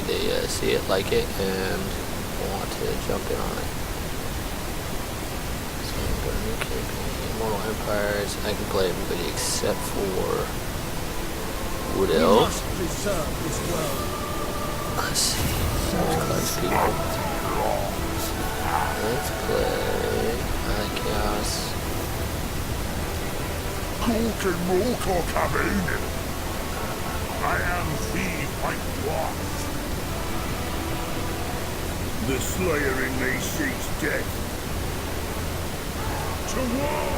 hopefully they see it, like it, and want to jump in on it. So I'm going to go to new campaign, Immortal Empires. I can play everybody except for Wood Elf. Let's see. Let's people. Let's play Chaos. Guten Morgen, Kabine. I am the White Dwarf. The Slayer in me seeks death. To war!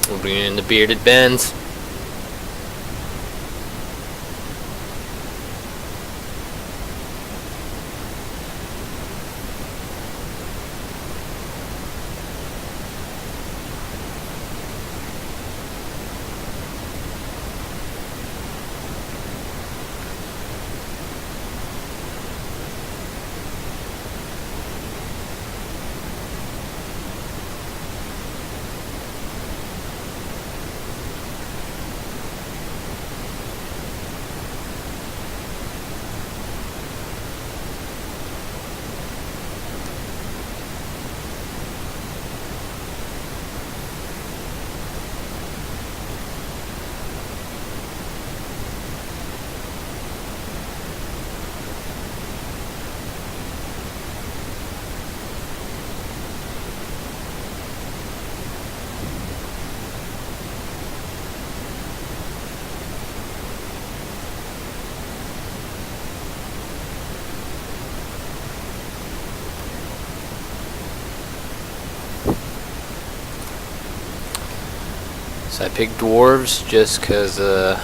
We'll bring in the bearded bends. So I picked dwarves just because I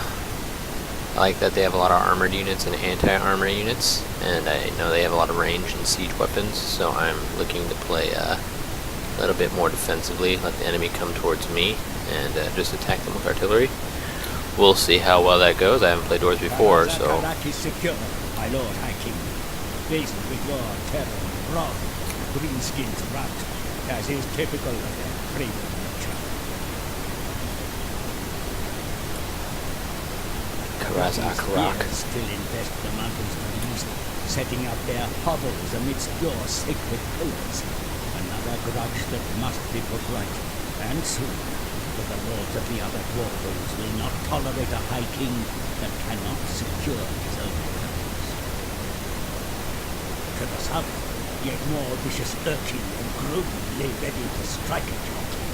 like that they have a lot of armored units and anti-armor units, and I know they have a lot of range and siege weapons, so I'm looking to play a little bit more defensively, let the enemy come towards me, and just attack them with artillery. We'll see how well that goes. I haven't played dwarves before, so... My lord High King, faced with your terror and wrath, green-skinned rout, as is typical of their craven nature. Karaz-Akarak still invest the mountains to the east, setting up their hovels amidst your sacred pillars. Another grudge that must be put right, and soon, for the lords of the other dwarves will not tolerate a High King that cannot secure his own lands. To the south, yet more vicious Urkin and Grudgebearer lay ready to strike at your king.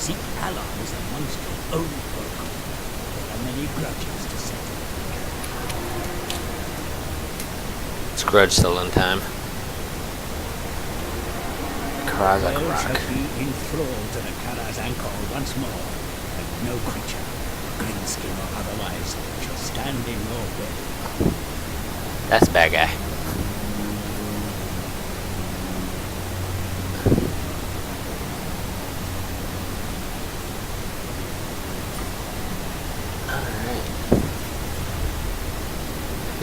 Seek allies amongst your own folk. There are many grudges to settle. It's grudge settling time. Karaz-Akarak shall be enthralled to the Kara's ankle once more, and no creature, greenskin or otherwise, shall stand in your way. That's a bad guy.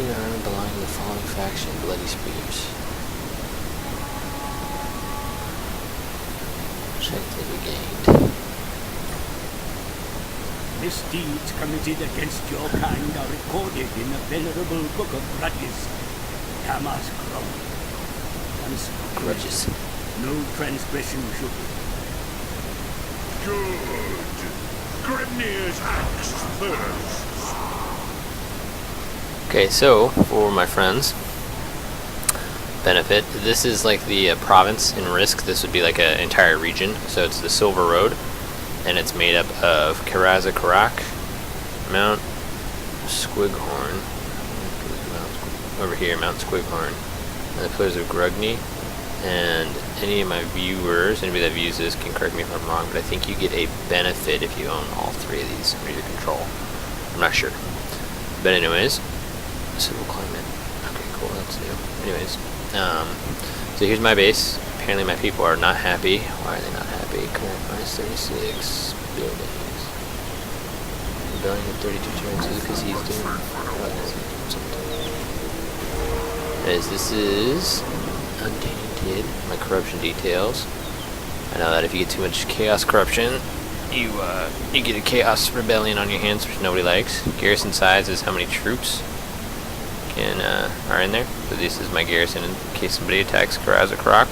Army belonging to the following faction: Bloody Spears. Objective gained. Misdeeds committed against your kind are recorded in the venerable book of grudges. Hamas grown. Once Grudges. no transgression should be. Good. Grimnir's axe thirsts. Okay, so for my friends' benefit, this is like the province in Risk. This would be like an entire region. So it's the Silver Road, and it's made up of Karaz-Akarak, Mount Squighorn, over here, Mount Squighorn, and the pillars of Grudgebearer. And any of my viewers, anybody that views this can correct me if I'm wrong, but I think you get a benefit if you own all three of these under your control. I'm not sure. But anyways, civil climate. Okay, cool, that's new. Anyways, so here's my base. Apparently my people are not happy. Why are they not happy? Current minus 36 buildings. rebelling in 32 turns because he's doing something. Anyways, this is untainted. My corruption details. I know that if you get too much chaos corruption, you get a chaos rebellion on your hands, which nobody likes. Garrison size is how many troops are in there. So this is my garrison in case somebody attacks Karazakrak.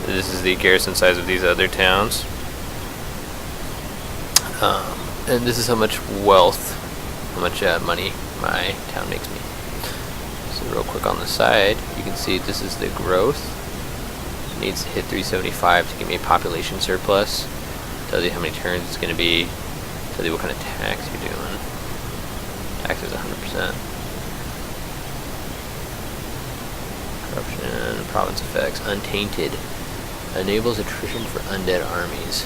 This is the garrison size of these other towns. And this is how much wealth, how much money my town makes me. So real quick on the side, you can see this is the growth. It needs to hit 375 to give me a population surplus. Tells you how many turns it's going to be. Tells you what kind of tax you're doing. Tax is 100%. Corruption, province effects, untainted. Enables attrition for undead armies.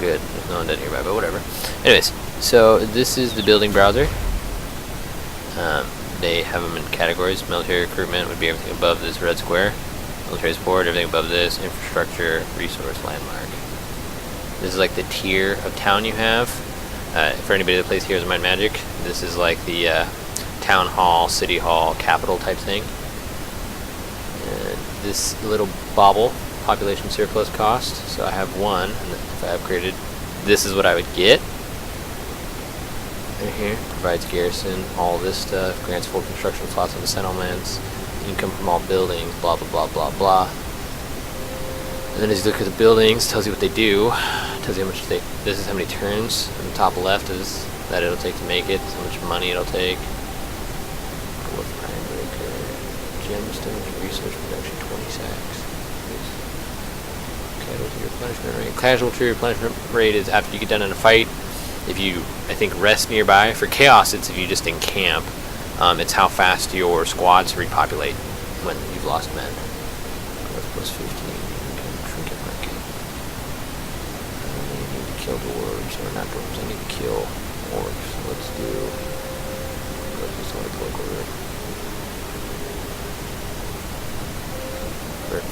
Good, there's no undead nearby, but whatever. Anyways, so this is the building browser. They have them in categories. Military recruitment would be everything above this red square. Military support, everything above this. Infrastructure, resource, landmark. This is like the tier of town you have. For anybody that plays Heroes of Might and Magic, this is like the town hall, city hall, capital type thing. And this little bauble, population surplus cost. So I have one, and if I upgraded, this is what I would get. Right here, provides garrison, all this stuff, grants full construction slots on the settlements, income from all buildings, blah blah blah blah blah. And then as you look at the buildings, tells you what they do, tells you how much this is how many turns. On the top left is that it'll take to make it, how much money it'll take. Dwarf Prime Breaker, gemstones, resource production, 20 sacks. Casualty replenishment rate. Casualty replenishment rate is after you get done in a fight. If you, I think, rest nearby. For chaos, it's if you just encamp. It's how fast your squads repopulate when you've lost men. Growth plus 15. Trinket market. I need to kill dwarves, or not dwarves. I need to kill orcs. So let's do. Let's just only local route.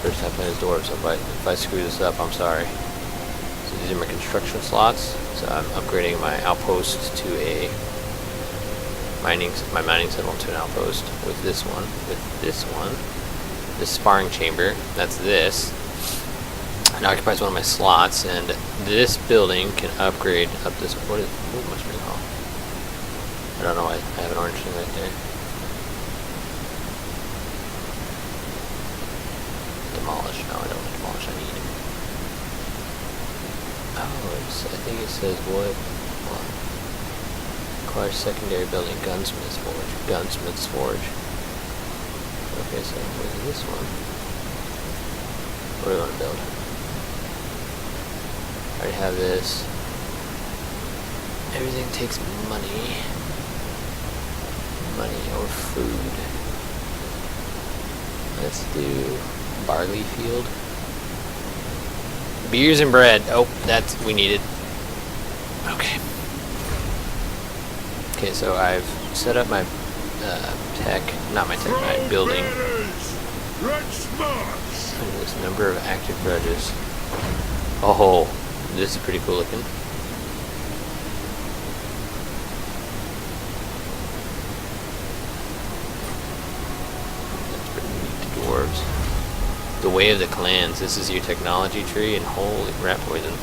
First half plan is dwarves. So if I screw this up, I'm sorry. So these are my construction slots. So I'm upgrading my outpost to a my mining settlement to an outpost with this one, this sparring chamber. That's this. It occupies one of my slots, and this building can upgrade up this. What is mushroom hall? I don't know why I have an orange thing right there. Demolish. No, I don't want to demolish. I need. Oh, I think it says wood. Acquire secondary building, gunsmith's forge. Gunsmith's forge. Okay, so what is this one? What do we want to build? I already have this. Everything takes money. Money or food. Let's do barley field. Beers and bread. Oh, that's we needed. Okay. Okay, so I've set up my my building. This number of active grudges. Oh, this is pretty cool looking. That's pretty neat. Dwarves. The way of the clans. This is your technology tree, and holy rat poison.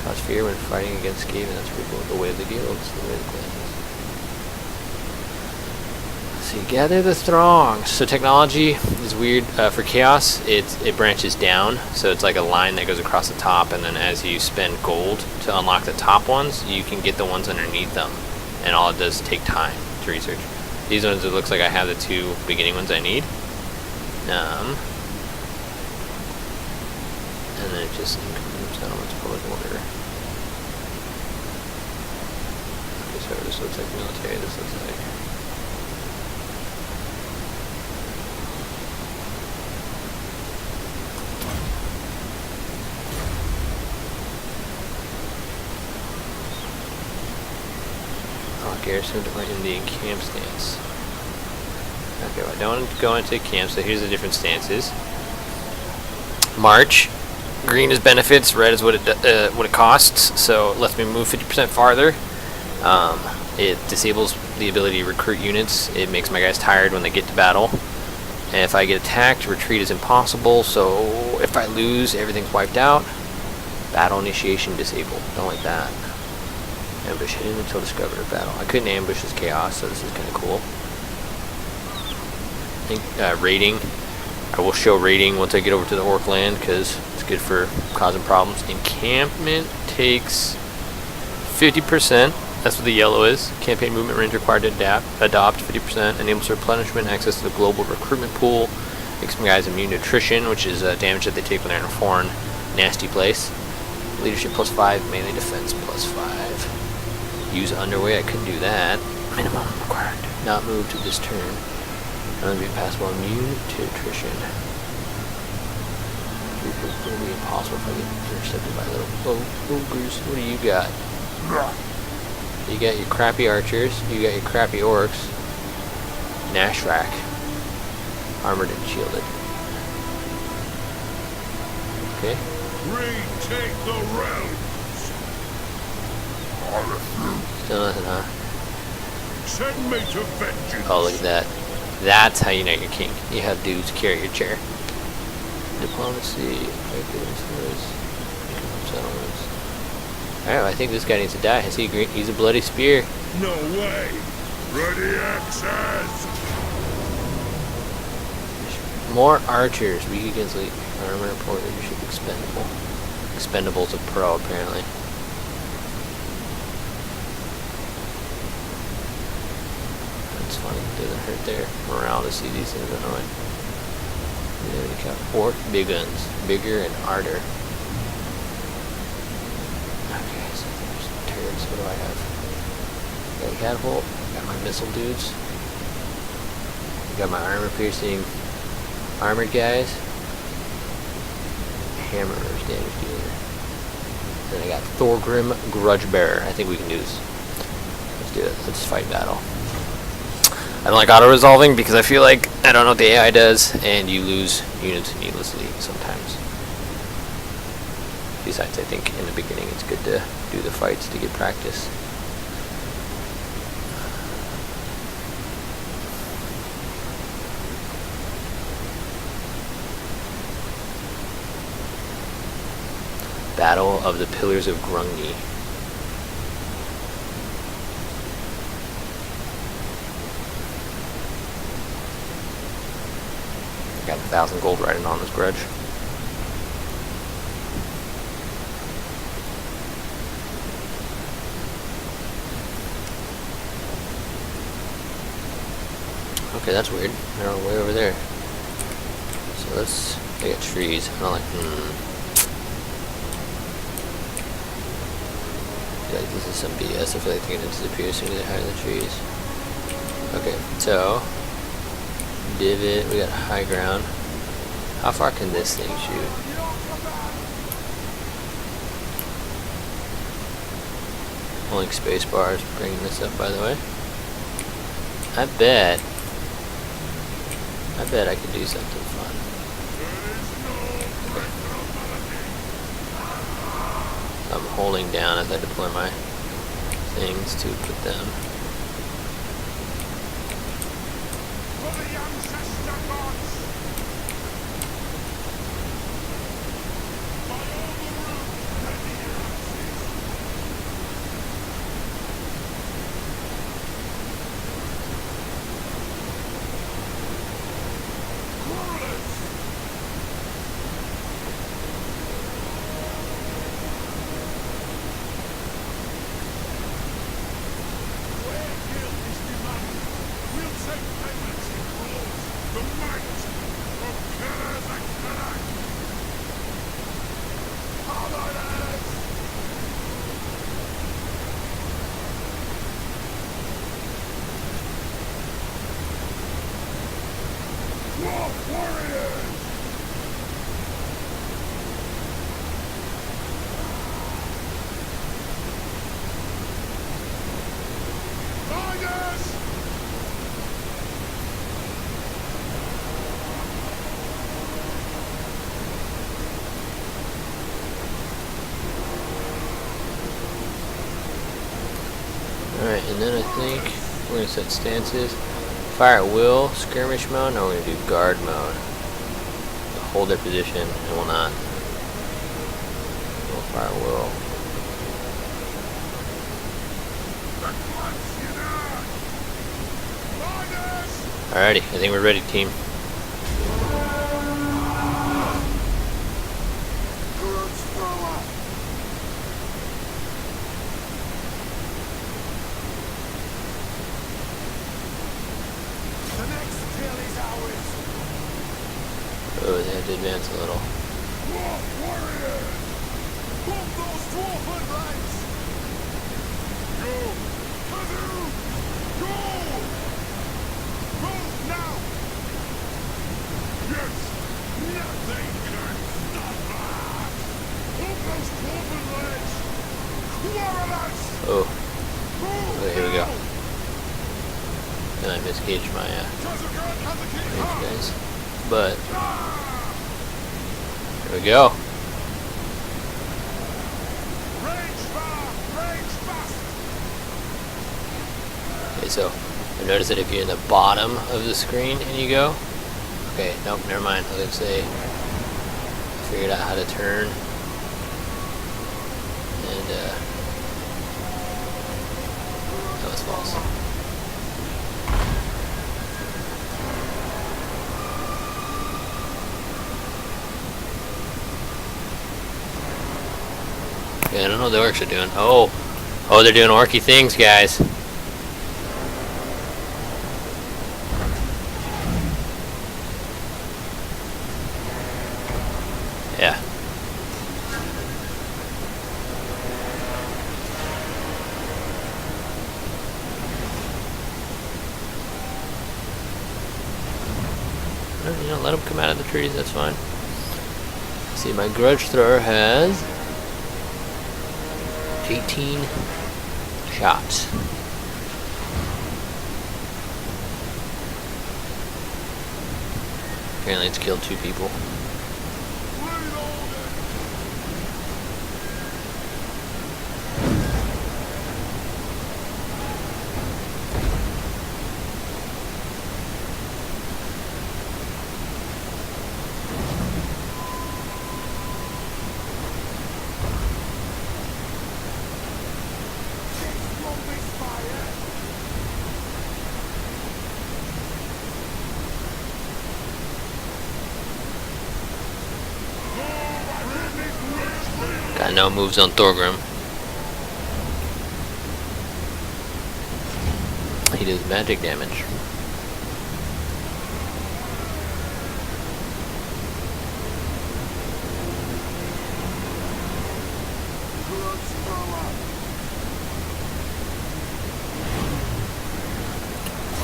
Cause fear when fighting against Skaven. That's pretty cool. The way of the guilds. The way of the clans. Let's see. Gather the throng. So technology is weird. For chaos, it branches down. So it's like a line that goes across the top, and then as you spend gold to unlock the top ones, you can get the ones underneath them. And all it does is take time to research. These ones, it looks like I have the two beginning ones I need. And then it just includes settlements, public order. Okay, so this looks like military, this looks like... Oh, garrison to my Indian camp stance. Okay, well, I don't want to go into camp, so here's the different stances. March Green is benefits, red is what it costs, so it lets me move 50% farther. It disables the ability to recruit units. It makes my guys tired when they get to battle. And if I get attacked, retreat is impossible, so if I lose, everything's wiped out. Battle initiation disabled. Don't like that. Ambush hidden until discovered in battle. I couldn't ambush this chaos, so this is kind of cool. I think raiding. I will show raiding once I get over to the orc land because it's good for causing problems. Encampment takes 50%. That's what the yellow is. Campaign movement range required to adopt 50%. Enables replenishment, access to the global recruitment pool. Makes my guys immune to attrition, which is damage that they take when they're in a foreign, nasty place. Leadership +5, melee defense +5. Use underway, I couldn't do that. Minimum required. Not move to this turn. Only be passable, immune to attrition. It will be impossible if I get intercepted by little ogres. What do you got? You got your crappy archers, you got your crappy orcs. Nashrak. Armored and shielded. Okay. Retake the realms. Still nothing, huh? Send me to vengeance. Oh, look at that. That's how you know you're king. You have dudes carry your chair. Diplomacy, settlements. Alright, well, I think this guy needs to die. I see green. He's a bloody spear. No way. Ready axes. More archers. Weak against elite armor. Poor leadership expendable. Expendable's a pro, apparently. That's funny. Doesn't hurt their morale to see these things annoying. Orc big guns. Bigger and harder. Okay, so there's turrets. What do I have? Got a catapult. Got my missile dudes. Got my armor piercing armored guys. Hammers, damage dealer. Then I got Thorgrim, Grudgebearer. I think we can do this. Let's do it. Let's fight battle. I don't like auto-resolving because I feel like I don't know what the AI does, and you lose units needlessly sometimes. Besides, I think in the beginning it's good to do the fights to get practice. Battle of the Pillars of Grungni. Got 1,000 gold riding on this grudge. Okay, that's weird. They're all way over there. So let's. They got trees. I'm like, like this is some BS. I feel like they're gonna disappear as soon as they hide the trees. Okay, so divot, we got high ground. How far can this thing shoot? Holding space bars, bringing this up by the way. I bet I could do something fun. Okay. I'm holding down as I deploy my things to put them. The might And then I think we're gonna set stances. Fire at will, skirmish mode. No, we're gonna do guard mode. Hold their position and will not. We'll fire at will. Alrighty, I think we're ready, team. Oh, they had to advance a little. Oh. Okay, here we go. And I misgauged my range, guys. But here we go. Okay, so I noticed that if you're in the bottom of the screen and you go, okay, nope, never mind. I was gonna say I figured out how to turn, and that was false. Okay, I don't know what the orcs are doing. Oh, they're doing orky things, guys. Yeah. You know, let them come out of the trees, that's fine. See, my grudge thrower has 18 shots. Apparently it's killed 2 people. Got no moves on Thorgrim. He does magic damage.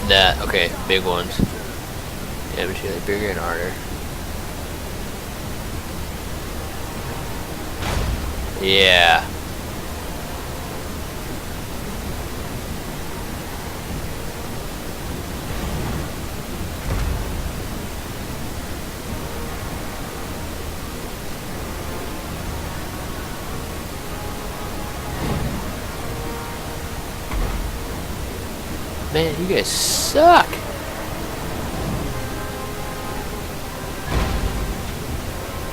That, okay, big ones. Yeah, but she's like bigger and harder. Yeah. Man, you guys suck.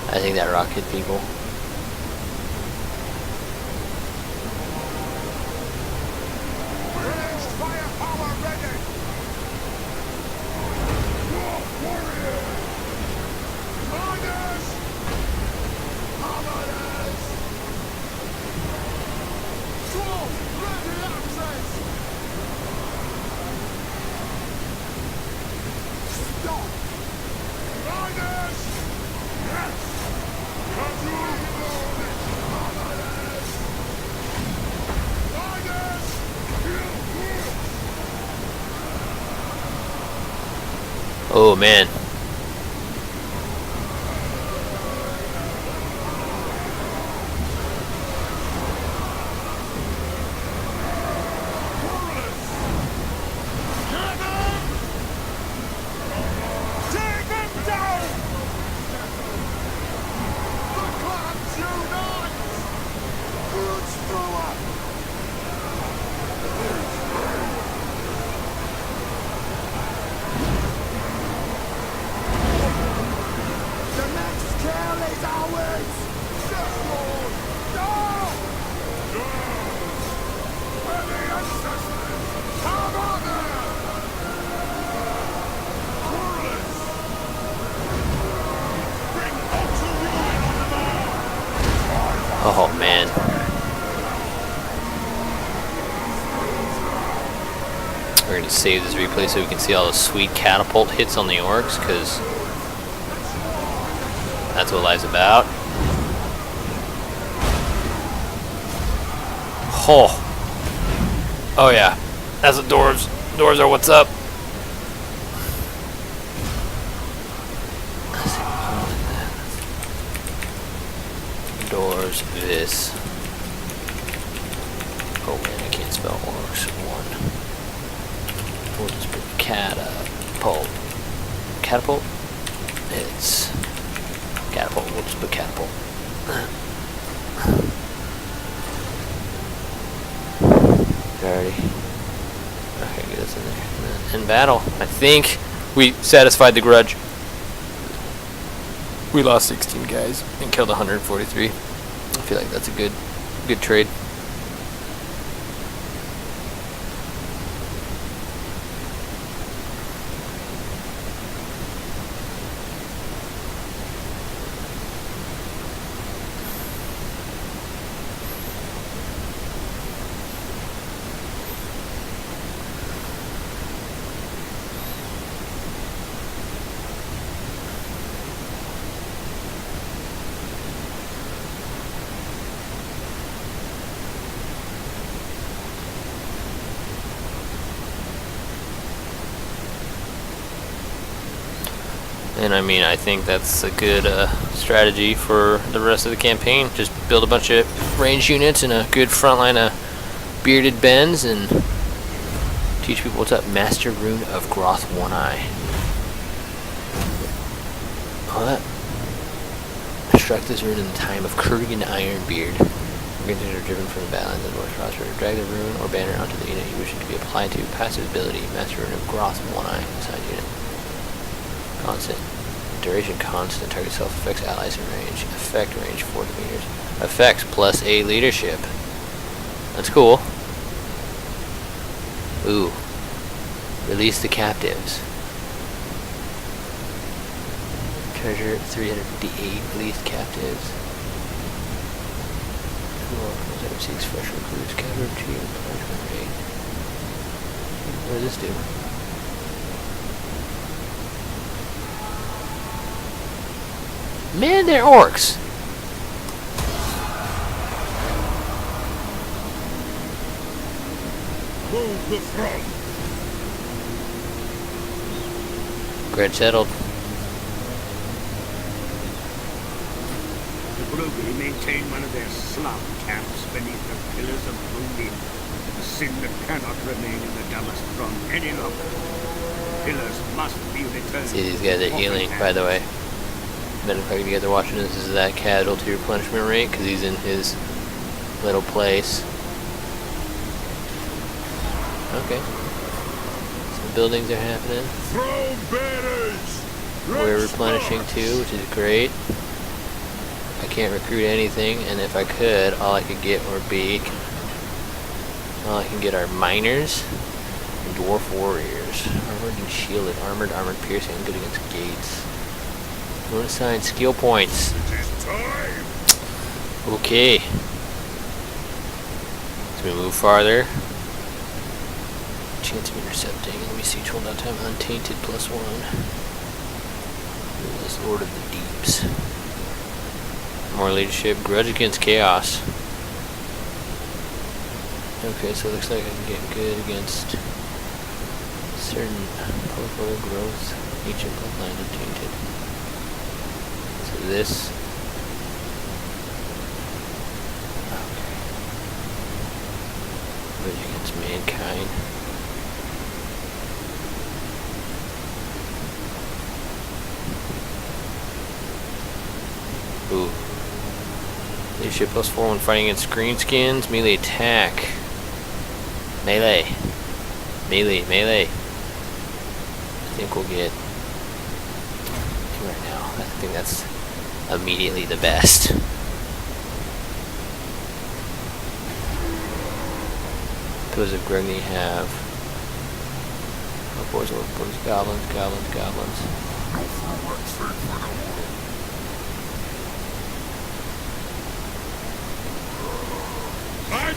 I think that rock hit people. Oh man. Oh man. We're gonna save this replay so we can see all the sweet catapult hits on the orcs, because that's what life's about. Oh. Oh yeah. That's the dwarves. Dwarves are what's up. Doors this. Oh man, I can't spell orcs. One. We'll just put catapult. Catapult? It's catapult. We'll just put catapult. Alrighty. Okay, get us in there. In battle, I think we satisfied the grudge. We lost 16 guys and killed 143. I feel like that's a good trade. And I mean, I think that's a good strategy for the rest of the campaign. Just build a bunch of range units and a good front line of bearded bends and teach people what's up. Master Rune of Groth One Eye. What? Struck this rune in the time of Kurgan Ironbeard. Units are driven from the battlelands of the North roster. Drag the rune or banner onto the unit you wish it to be applied to. Passive ability. Master Rune of Groth One Eye. Assigned unit. Constant. Duration constant. Target self effects allies in range. Effect range 40 meters. Effects plus a leadership. That's cool. Ooh. Release the captives. Treasure 358. Release captives. Cool. Seeks fresh recruits. Counter team punishment rate. What does this do? Man, they're orcs. Move the front. Grudge settled. The Brugri maintain one of their slum camps beneath the pillars of Brugri. A sin that cannot remain in the dumbest throne any longer. Pillars must be returned. See, these guys are healing, by the way. Then if you guys are watching this is that casualty replenishment rate, because he's in his little place. Okay. Some buildings are happening. Throw banners. We're replenishing too, which is great. I can't recruit anything, and if I could, all I could get would be... all I can get are miners and dwarf warriors. Armored and shielded. Armored, piercing, good against gates. Don't assign skill points. It is time. Okay. As we move farther. Chance of intercepting. Let me see. Hold out time. Untainted +1. This Lord of the Deeps. More leadership. Grudge against chaos. Okay, so it looks like I can get good against certain political growth. Ancient bloodline untainted. This. Okay. Rage against mankind. Ooh. Leadership +4 when fighting against greenskins. Melee attack. Melee. Melee. I think we'll get right now. I think that's immediately the best. Pillars of Grugni have boys, goblins.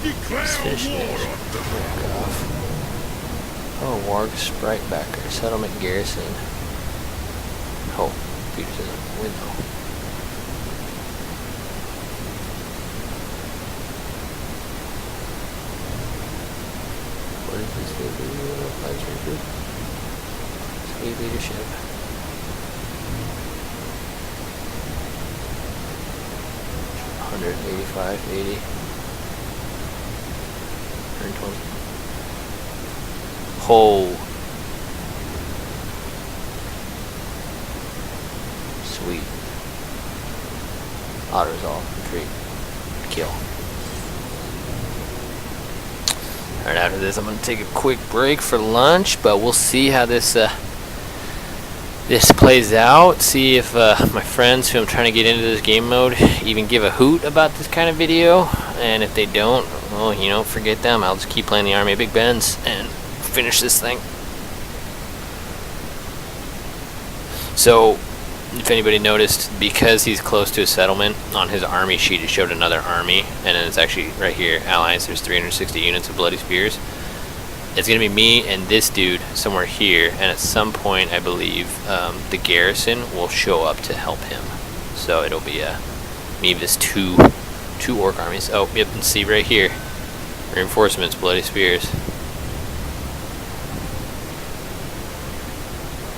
declare finish war this. on the Back off. Oh, Warg Spritebacker. Settlement Garrison. Oh, Peter's in the window. What is this? State leadership. $185, $80, $120. Oh, sweet. Auto resolve, retreat, kill. Alright, after this I'm going to take a quick break for lunch, but we'll see how this this plays out. See if my friends who I'm trying to get into this game mode even give a hoot about this kind of video, and if they don't, well, you know, forget them. I'll just keep playing the Army of Big Bens and finish this thing. So, if anybody noticed, because he's close to a settlement, on his army sheet it showed another army, and then it's actually right here, allies, there's 360 units of Bloody Spears. It's going to be me and this dude somewhere here, and at some point I believe the garrison will show up to help him. So it'll be me vs two orc armies. Oh, yep, and see right here, reinforcements, Bloody Spears.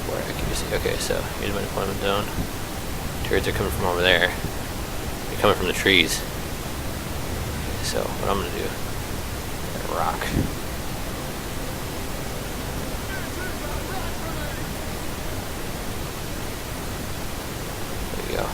More accuracy. Okay, so here's my deployment zone. Turrets are coming from over there. They're coming from the trees. Okay, so what I'm gonna do? Rock. There we go.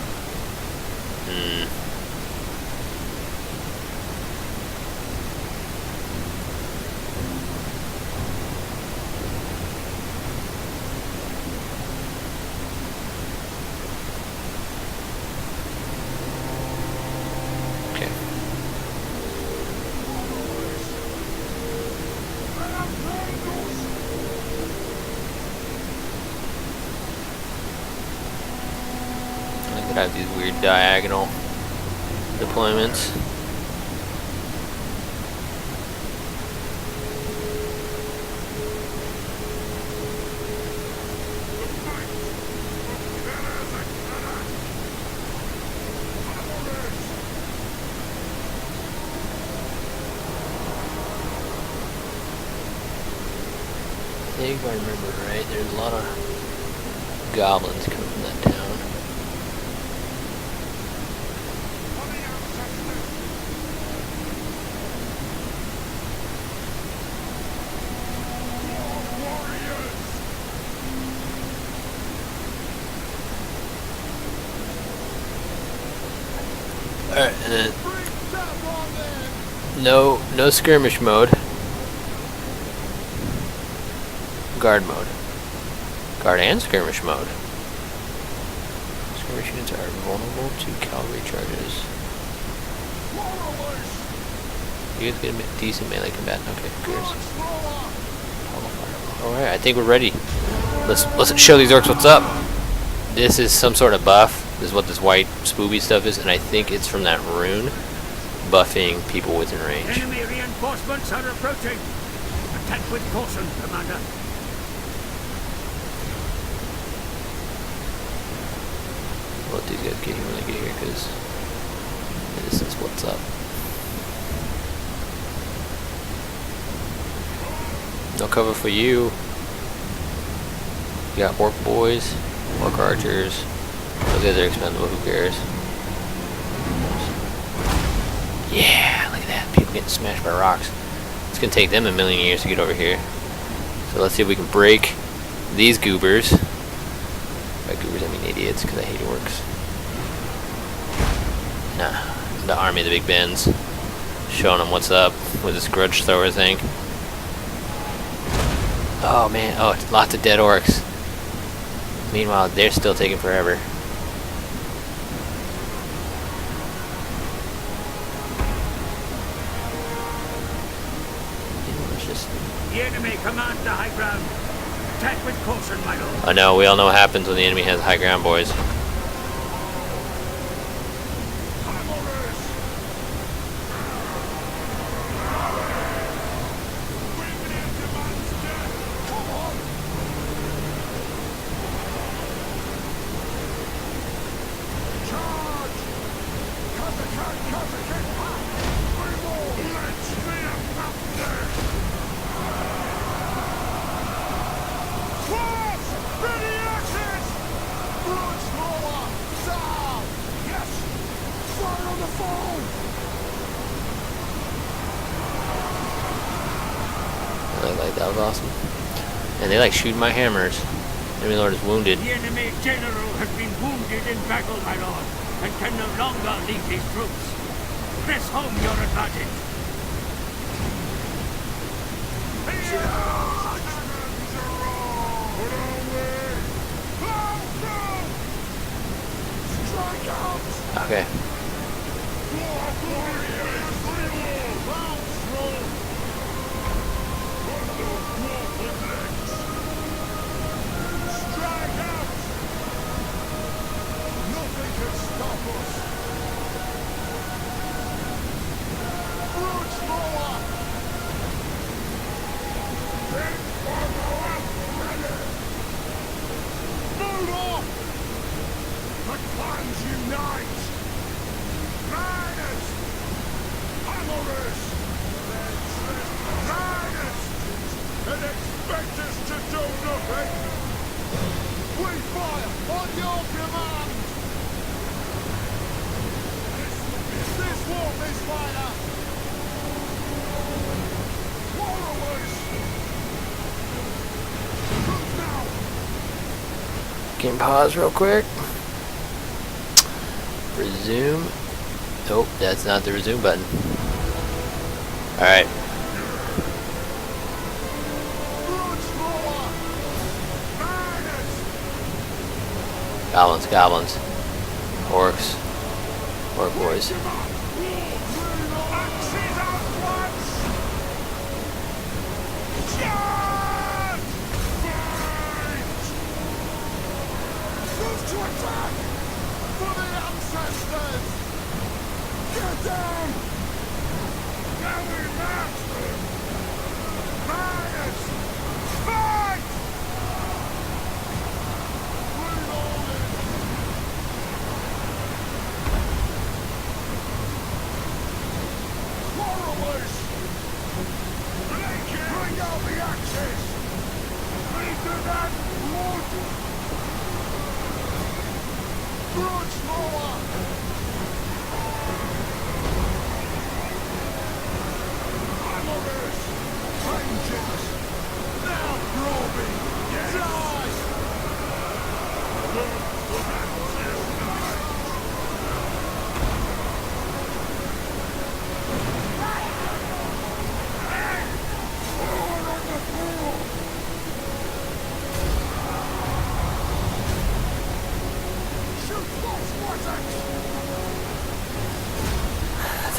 I have these weird diagonal deployments. I think if I remember right, there's a lot of goblins coming from that town. Alright, and then no skirmish mode. Guard mode. Guard and skirmish mode. Skirmish units are vulnerable to cavalry charges. You guys get a decent melee combatant. Okay, who cares? Alright, I think we're ready. Let's show these orcs what's up. This is some sort of buff. This is what this white spooby stuff is, and I think it's from that rune buffing people within range. Enemy reinforcements are approaching. Attack with caution, Commander. I'll let these guys get here when they get here, because this is what's up. No cover for you. You got orc boys, orc archers. Those guys are expendable, who cares? Yeah, look at that. People getting smashed by rocks. It's gonna take them a million years to get over here. So let's see if we can break these goobers. By goobers I mean idiots, because I hate orcs. Nah, the army of the Big Bens. Showing them what's up with this grudge thrower thing. Oh man, oh, lots of dead orcs. Meanwhile, they're still taking forever. The enemy command the high ground. Attack with caution, my lord. I know, we all know what happens when the enemy has high ground, boys. Like that was awesome. And they like shoot my hammers. Enemy lord is wounded. The enemy general has been wounded in battle, my lord, and can no longer lead his troops. Press home your advantage. Okay. Can pause real quick. Resume. Nope, that's not the resume button. Alright. Goblins, goblins. Orcs. Orc boys.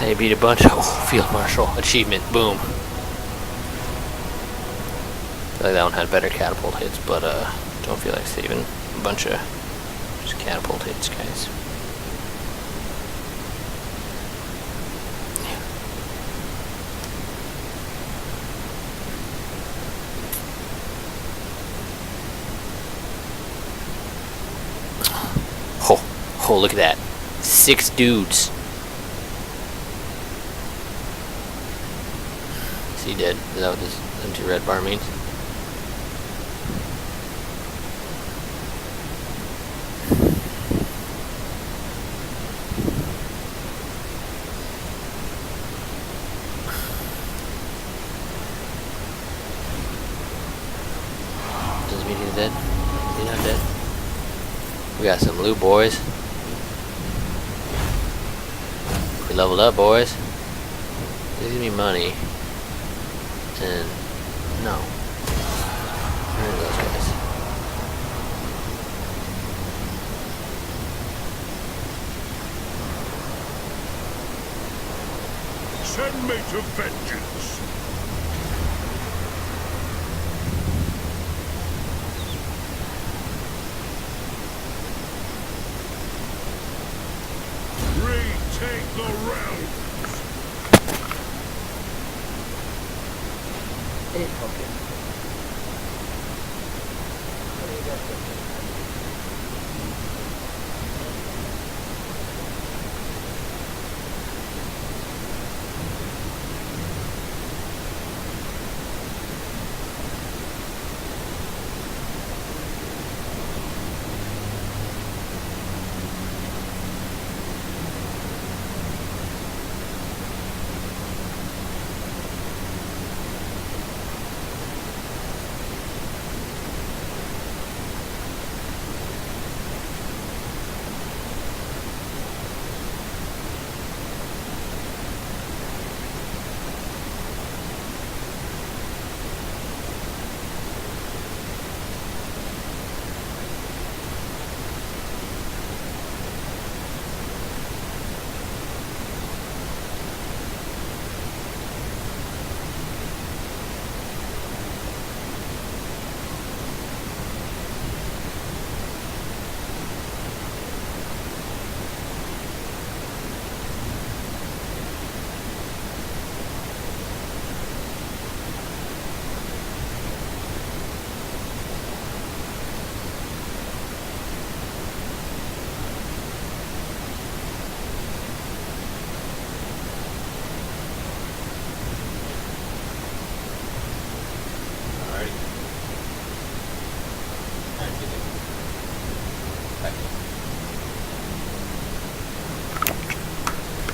They beat a bunch of field marshal achievement. Boom. I feel like that one had better catapult hits, but don't feel like saving a bunch of just catapult hits, guys. Oh, look at that. 6 dudes. Is he dead? Is that what this empty red bar means? Doesn't mean he's dead. Is he not dead? We got some loot, boys. We leveled up, boys. There's gonna be money. And no. Where are those guys? Send me to vengeance. Retake the realm.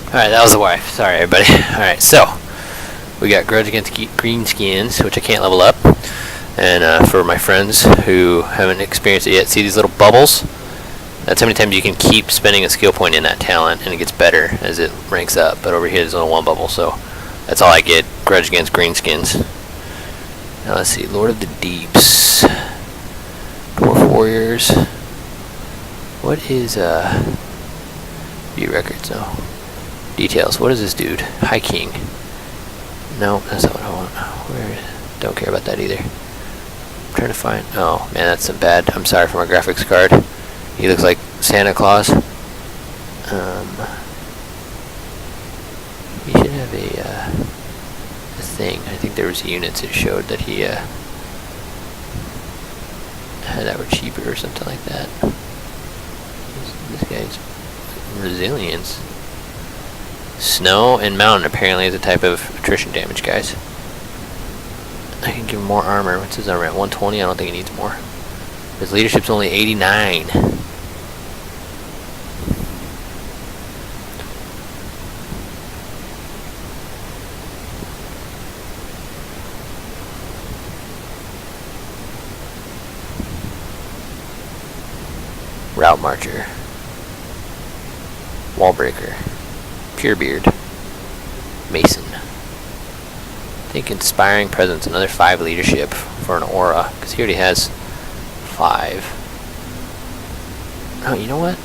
Alright, that was the wife. Sorry, everybody. Alright, so we got Grudge against Greenskins, which I can't level up. And for my friends who haven't experienced it yet, see these little bubbles? That's how many times you can keep spending a skill point in that talent, and it gets better as it ranks up. But over here, there's only one bubble, so that's all I get. Grudge against Greenskins. Now let's see, Lord of the Deeps, Dwarf Warriors. What is view records? No. Details. What is this dude? High King. No, that's not what I want. Where? Don't care about that either. I'm trying to find. Oh man, that's some bad. I'm sorry for my graphics card. He looks like Santa Claus. He should have a thing. I think there was units that showed that he had that were cheaper or something like that. This guy's resilience. Snow and mountain apparently is a type of attrition damage, guys. I can give him more armor. What's his armor at? 120? I don't think he needs more. His leadership's only 89. Route Marcher. Wallbreaker. Purebeard. Mason. I think Inspiring Presence, another 5 leadership for an aura, because he already has 5. Oh, you know what?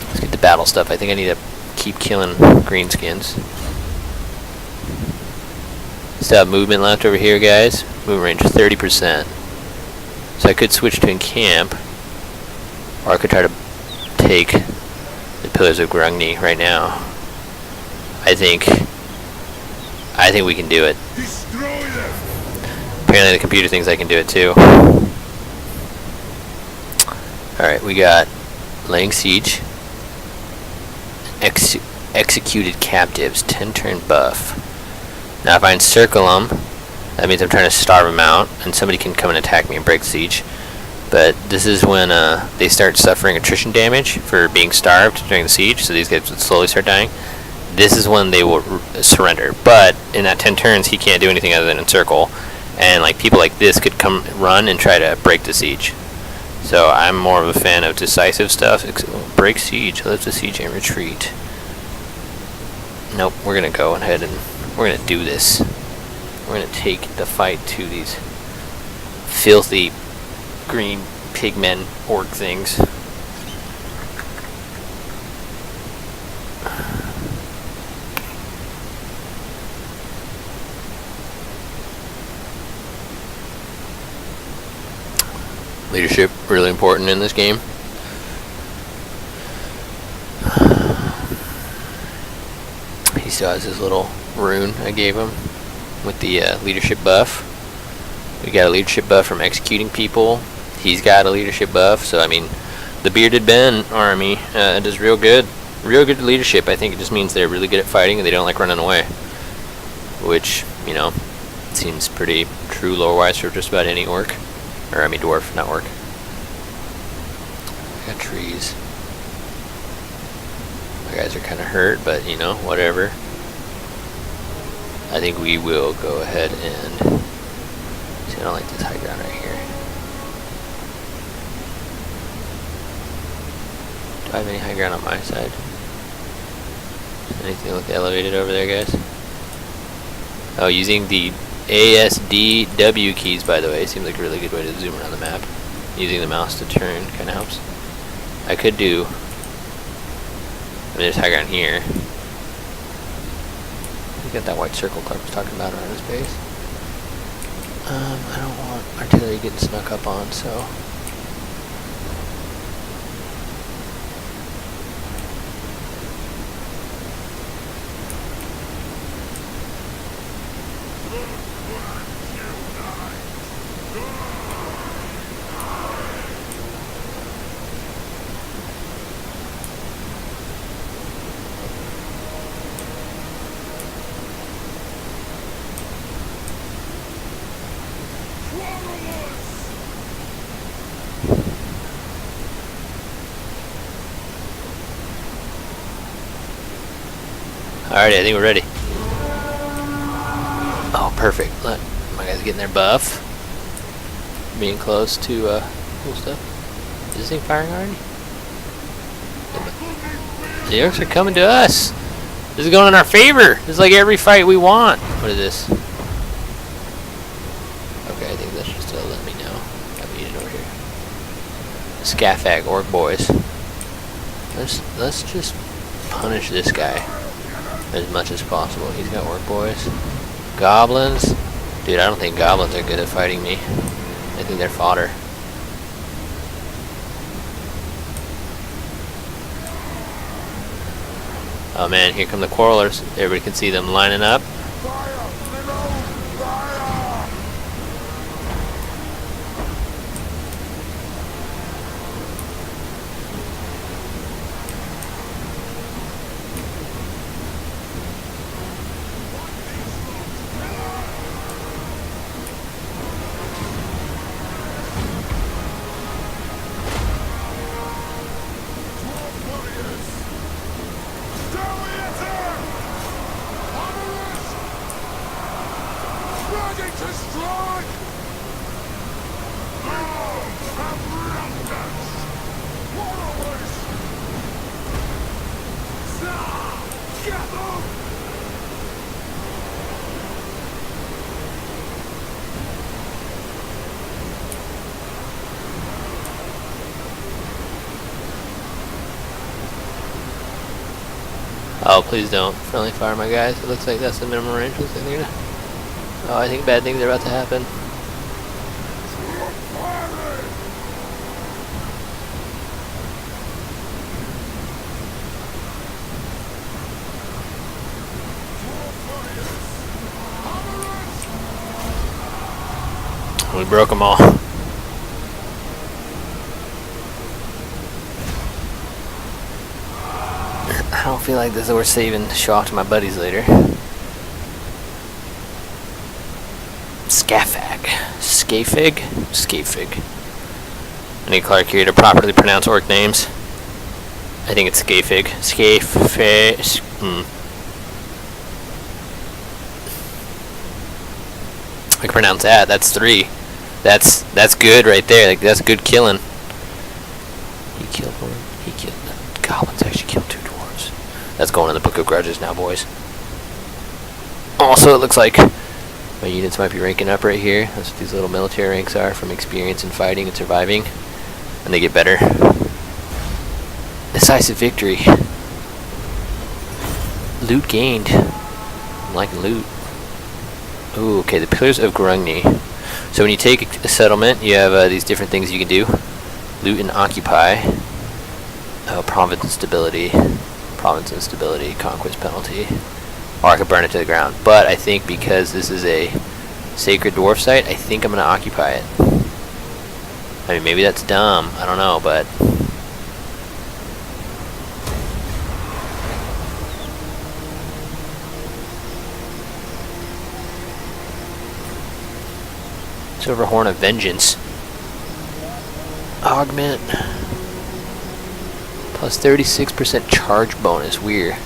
Let's get the battle stuff. I think I need to keep killing greenskins. Still have movement left over here, guys. Movement range 30%. So I could switch to encamp, or I could try to take the Pillars of Grungni right now. I think we can do it. Destroy them. Apparently the computer thinks I can do it too. Alright, we got laying siege. Executed captives, 10 turn buff. Now if I encircle them, that means I'm trying to starve them out, and somebody can come and attack me and break siege. But this is when they start suffering attrition damage for being starved during the siege, so these guys would slowly start dying. This is when they will surrender. But in that 10 turns, he can't do anything other than encircle. And like people like this could come run and try to break the siege. So I'm more of a fan of decisive stuff. Break siege, lift the siege and retreat. Nope, we're gonna go ahead and we're gonna do this. We're gonna take the fight to these filthy green pigmen orc things. Leadership really important in this game. He still has his little rune I gave him with the leadership buff. We got a leadership buff from executing people. He's got a leadership buff, so I mean, the Bearded Ben army does real good leadership. I think it just means they're really good at fighting and they don't like running away, which, you know, seems pretty true lore-wise for just about any orc. Or, I mean, dwarf, not orc. I got trees. My guys are kind of hurt, but, you know, whatever. I think we will go ahead and... See, I don't like this high ground right here. Do I have any high ground on my side? Anything look elevated over there, guys? Oh, using the ASDW keys, by the way, seems like a really good way to zoom around the map. Using the mouse to turn kind of helps. I could do... I mean, there's high ground here. You got that white circle Clark was talking about around his base. I don't want artillery getting snuck up on, so... Alrighty, I think we're ready. Oh, perfect. Look, my guys are getting their buff. Being close to cool stuff. Is this thing firing already? The orcs are coming to us. This is going in our favor. This is like every fight we want. What is this? Okay, I think that should still let me know. I'm eating over here. Scafag, orc boys. Let's just punish this guy as much as possible. He's got orc boys. Goblins. Dude, I don't think goblins are good at fighting me. I think they're fodder. Oh man, here come the quarrelers. Everybody can see them lining up. Oh, please don't. Friendly fire my guys. It looks like that's the minimum range. Looks like they're gonna... Oh, I think bad things are about to happen. We broke them all. I don't feel like this is worth saving to show off to my buddies later. Scafag. Scafig? Scafig. I need Clark here to properly pronounce orc names. I think it's Scafig. Scafig. I can pronounce that. That's 3. That's good right there. Like, that's good killing. He killed one. He killed... Goblins actually killed 2 dwarves. That's going in the Book of Grudges now, boys. Also, it looks like my units might be ranking up right here. That's what these little military ranks are, from experience in fighting and surviving. And they get better. Decisive victory. Loot gained. I'm liking loot. Ooh, okay, the Pillars of Grungni. So when you take a settlement, you have these different things you can do. Loot and occupy. Province instability. Province instability. Conquest penalty. Or I could burn it to the ground. But I think because this is a sacred dwarf site, I think I'm going to occupy it. I mean, maybe that's dumb. I don't know, but... Silver Horn of Vengeance. Augment. Plus 36% charge bonus. Weird.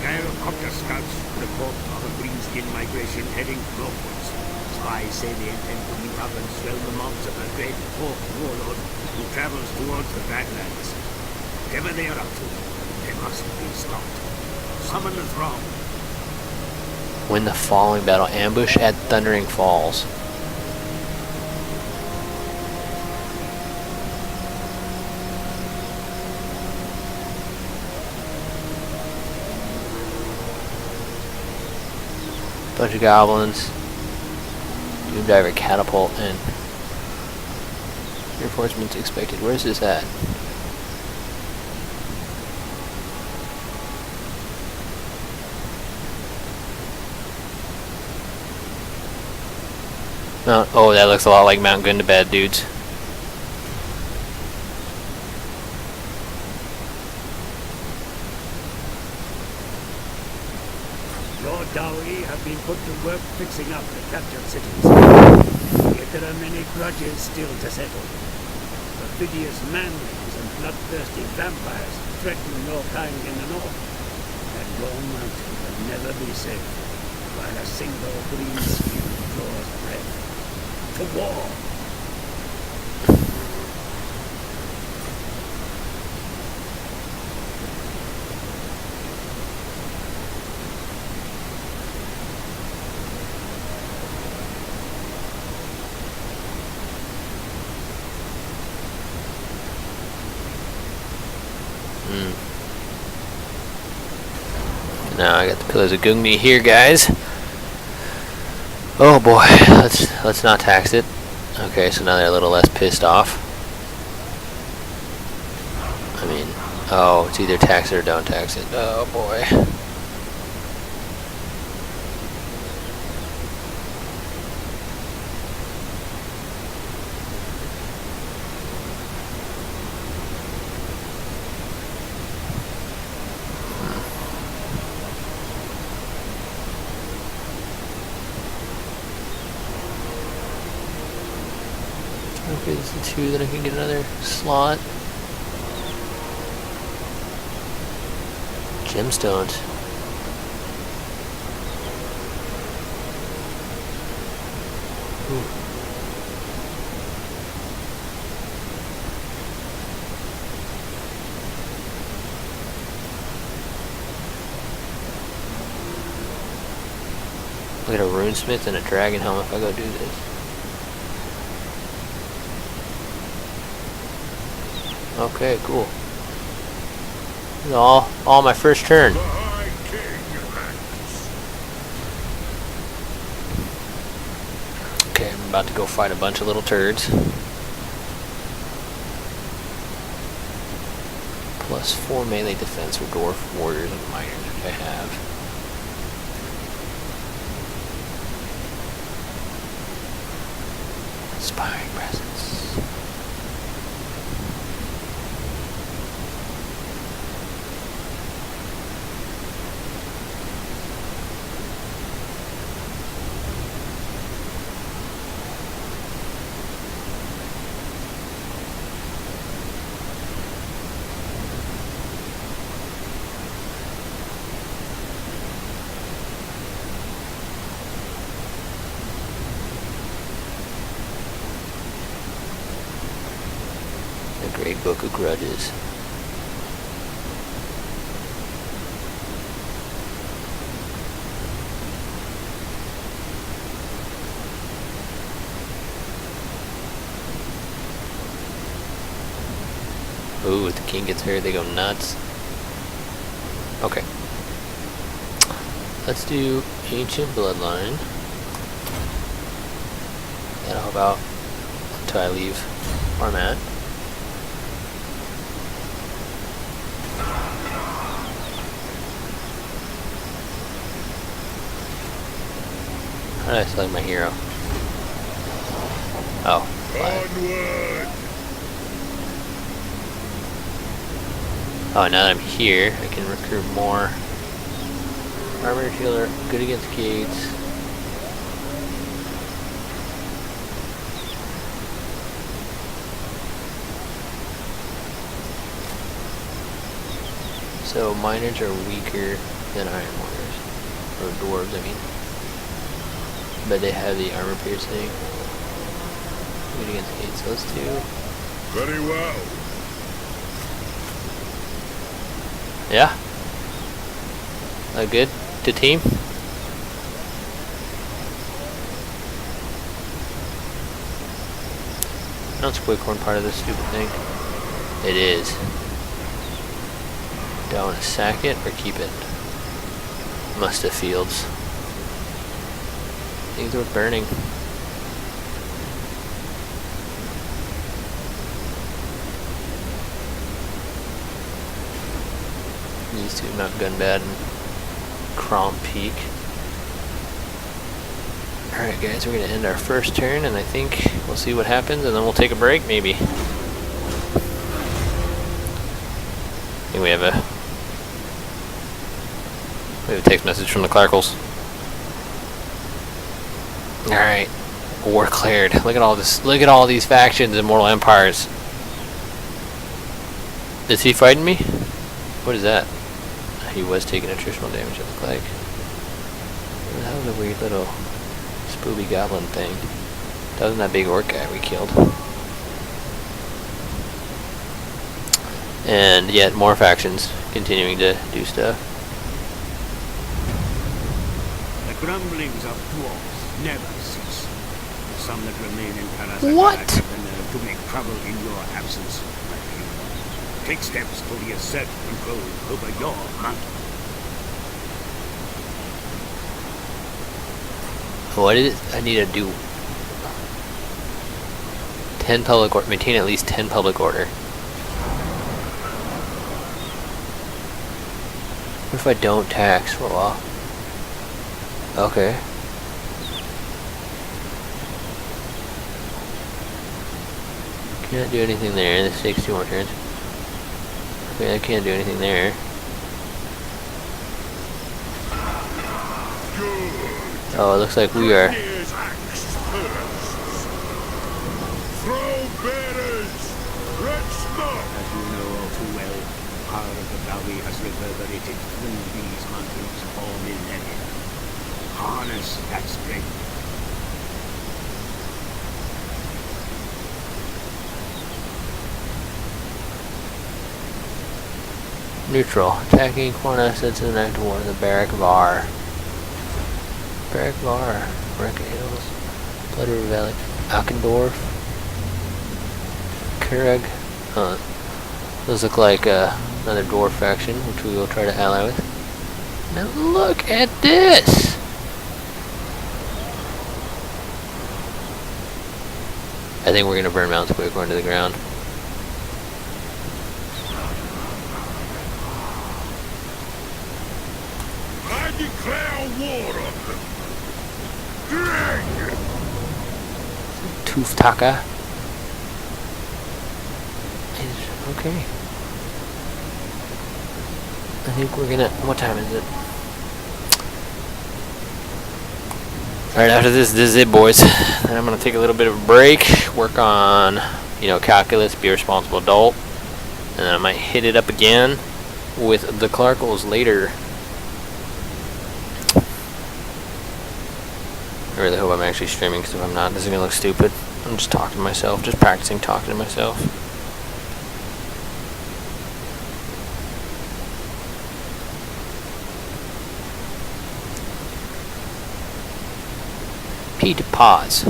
Gyrocopter scouts report of a greenskin migration heading northwards. Spies say they intend to meet up and swell the mobs of a great orc warlord who travels towards the Badlands. Whatever they are up to, they must be stopped. Summon the throng. Win the following battle. Ambush at Thundering Falls. Bunch of goblins. Doom Diver catapult and reinforcements expected. Where's this at? Oh, that looks a lot like Mount Gundabad, dudes. Lord Dowie have been put to work fixing up the captured cities. Yet there are many grudges still to settle. Perfidious manlings and bloodthirsty vampires threaten your kind in the north. And your mountain will never be safe while a single green skin draws breath. To war! Now I got the Pillars of Gungni here, guys. Oh boy, let's not tax it. Okay, so now they're a little less pissed off. I mean, oh, it's either tax it or don't tax it. Oh boy. Okay, this is 2, then I can get another slot. Gemstones. Ooh. Look at a runesmith and a dragon helmet if I go do this. Okay, cool. This is all my first turn. The High King acts. Okay, I'm about to go fight a bunch of little turds. Plus 4 melee defense for dwarf warriors and miners, which I have. Inspiring presence. Great Book of Grudges. Ooh, if the king gets hurt, they go nuts. Okay. Let's do Ancient Bloodline. That'll help out until I leave where I'm at. How did I select my hero? Oh, flag. Onward! Oh, now that I'm here, I can recruit more. Armor healer, good against gates. So miners are weaker than iron warriors, or dwarves, I mean. But they have the armor piercing. Good against gates, so let's do. Very well. Yeah. Good to team. Now it's Squighorn part of this stupid thing. It is. Do I want to sack it or keep it? Must have fields. Things are burning. These two, not Gunbad and Crom Peak. Alright guys, we're going to end our first turn and I think we'll see what happens and then we'll take a break maybe. I think we have a text message from the Clarkles. Alright. War declared. Look at all this, look at all these factions in Mortal Empires. Is he fighting me? What is that? He was taking attritional damage, it looked like. That was a weird little spooby goblin thing. That wasn't that big orc guy we killed. And yet more factions continuing to do stuff. The grumblings of dwarves never cease. Some that remain in Karazak What? have the nerve to make trouble in your absence. Take steps to reassert control over your mountain. What is it? I need to do 10 public order, maintain at least 10 public order. What if I don't tax for a while? Okay. Can't do anything there. This takes 2 more turns. Okay, I can't do anything there. Oh, it looks like we are. Here's axe first. Throw bearers. Red smoke. As you know all too well, part of the valley has reverberated through these mountains for millennia. Harness that strength. Neutral. Attacking foreign assets in an act of war. The Barrack Var. Barrack Var. Brecca Hills. Blood River Valley. Alkendorf. Kurag. Huh. Those look like another dwarf faction, which we will try to ally with. Now look at this! I think we're gonna burn Mount Squiggorn to the ground. I declare war on them. Drag. Tooftaka. Okay. I think we're gonna. What time is it? Alright, after this is it, boys. Then I'm gonna take a little bit of a break, work on, calculus, be a responsible adult, and then I might hit it up again with the Clarkles later. I really hope I'm actually streaming, because if I'm not, this is gonna look stupid. I'm just talking to myself, just practicing talking to myself. P to pause.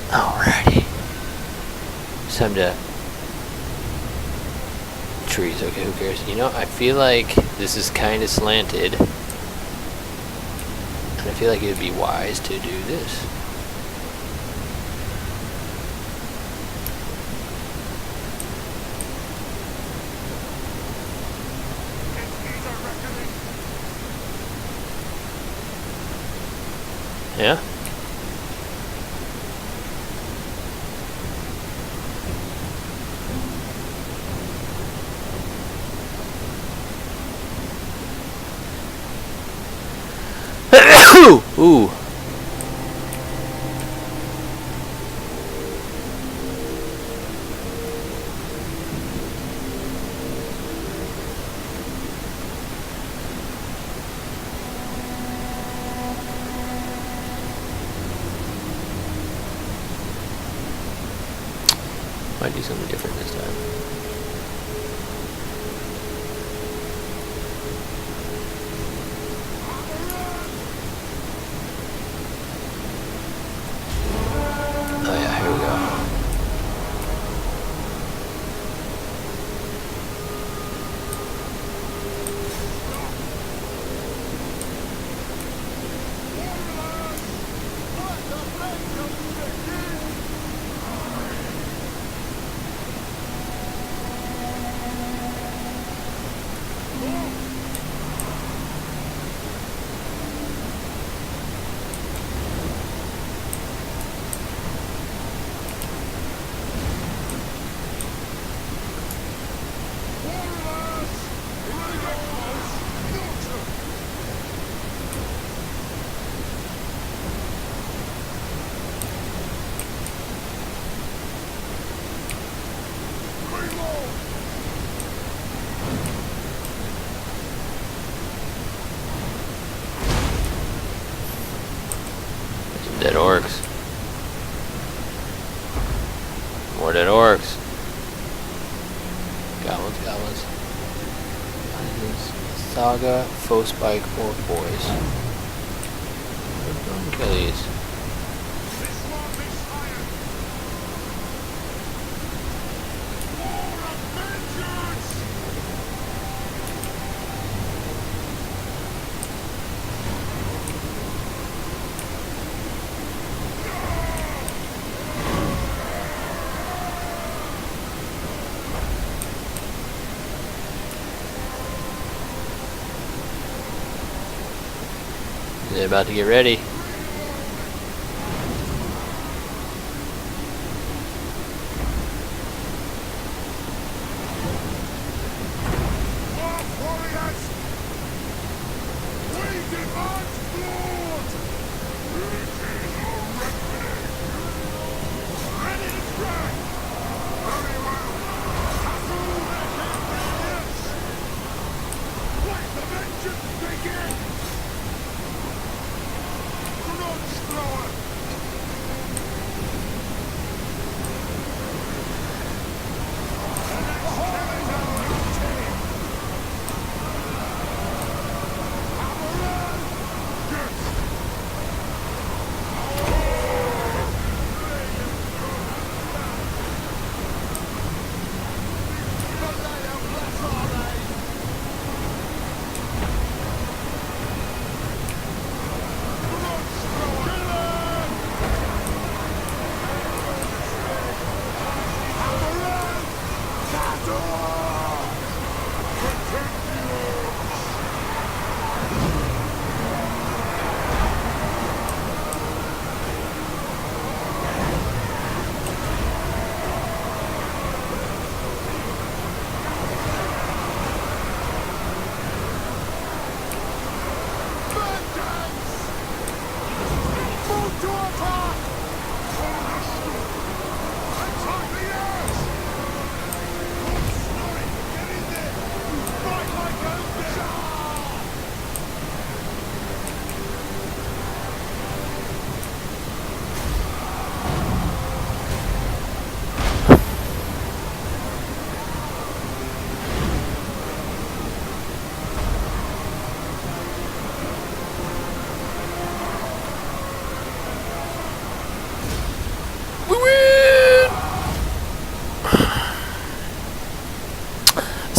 Alrighty. It's time to... Trees, okay, who cares? I feel like this is kind of slanted. And I feel like it would be wise to do this. Yeah? Ooh. Might do something different this time. orcs. More dead orcs. Goblins, goblins. What is this? Saga, Fospike, Orc Boys. Look at these. They're about to get ready.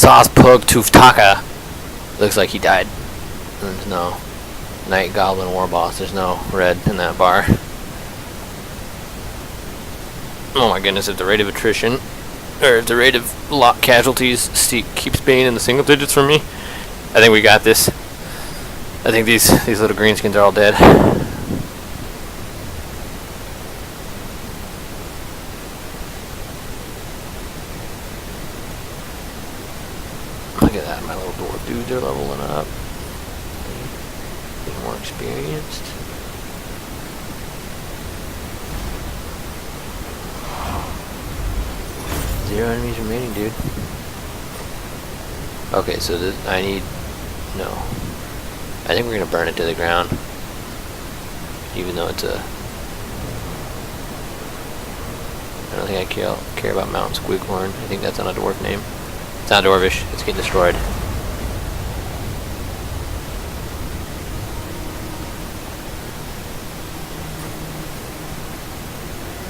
Sauce Pug Tuftaka. Looks like he died. There's no Night Goblin War Boss. There's no red in that bar. Oh my goodness, if the rate of attrition, or if the rate of lock casualties keeps being in the single digits for me, I think we got this. I think these little greenskins are all dead. Look at that, my little dwarf dudes are leveling up. Getting more experienced. Zero enemies remaining, dude. Okay, so I need... No. I think we're gonna burn it to the ground. Even though it's a... I don't think I care about Mount Squighorn. I think that's not a dwarf name. It's not dwarvish. It's getting destroyed.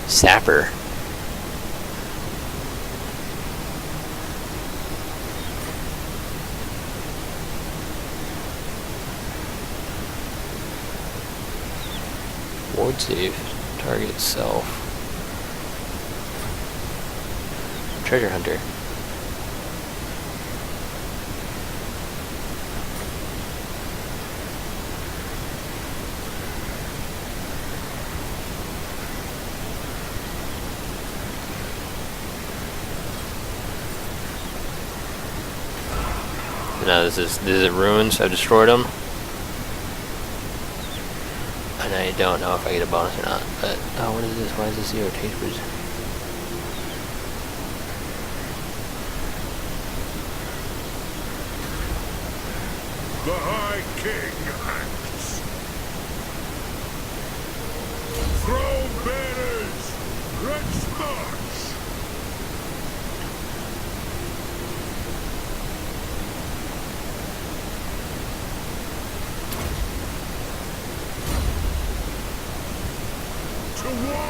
Sapper. Ward save. Target itself. Treasure hunter. No, this is ruins. I've destroyed them. And I don't know if I get a bonus or not. But oh, what is this? Why is this 0 tapers? The High King acts. march! To war!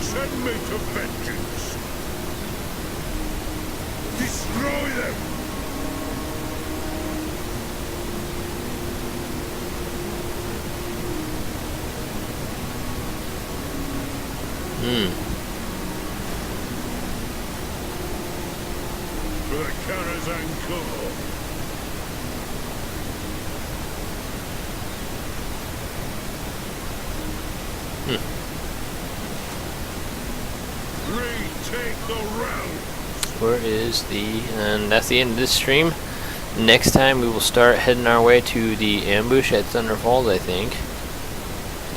Send me to vengeance! Destroy them! For the Karazhan Corps! Retake the round! Where is the... and that's the end of this stream. Next time we will start heading our way to the ambush at Thunder Falls, I think.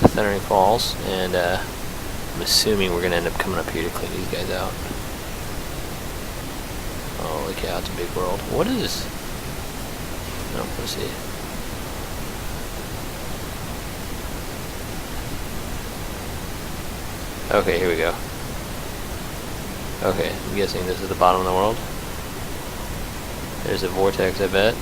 The Thundering Falls, and I'm assuming we're going to end up coming up here to clean these guys out. Oh, look out, it's a big world. What is... no, let's see. Okay, here we go. Okay, I'm guessing this is the bottom of the world. There's a vortex, I bet.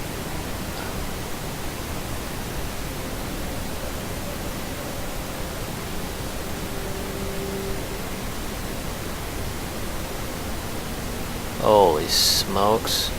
Holy smokes.